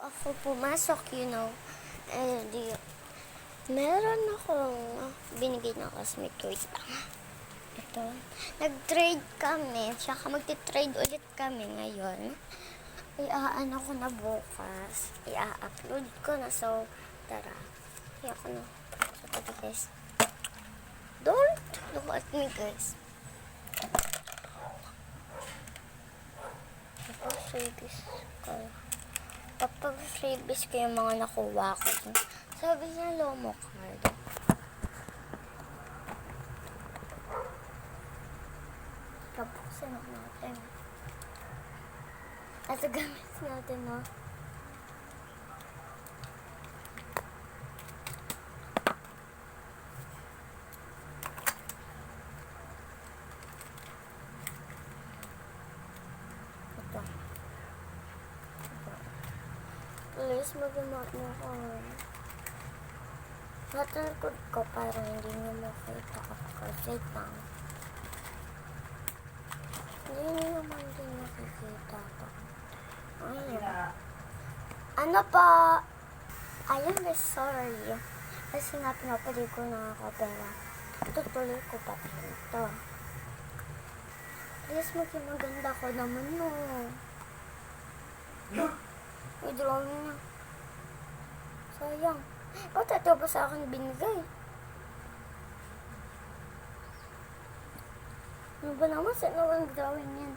ako pumasok, meron akong binigay na classmate ko. Wait lang. Ito. Nag-trade kami, tsaka magti-trade ulit kami ngayon. Iaano ko na bukas. Ia-upload ko na. So, tara. Iya ko na. So, tara guys. Don't look at me, guys. Papag-freebies ko yung mga nakuha ko. Sabi niya, Lomo card. Kapuksan natin. At gamit natin, no? Ito. Please, mag-amount mo ko. Natalkod ko para hindi nyo makita ako. Wait lang. Hindi nyo naman din nakikita ko. Ayun. Ano po? Ayun, sorry. Kasi nga pinapali ko na ako, pero tutuloy ko pa ito. Please, maging maganda ko naman, no. Withdraw mo na. Sayang. Ba't ito ba sa akin binigay? Ano ba naman? Saan naman drawing yan?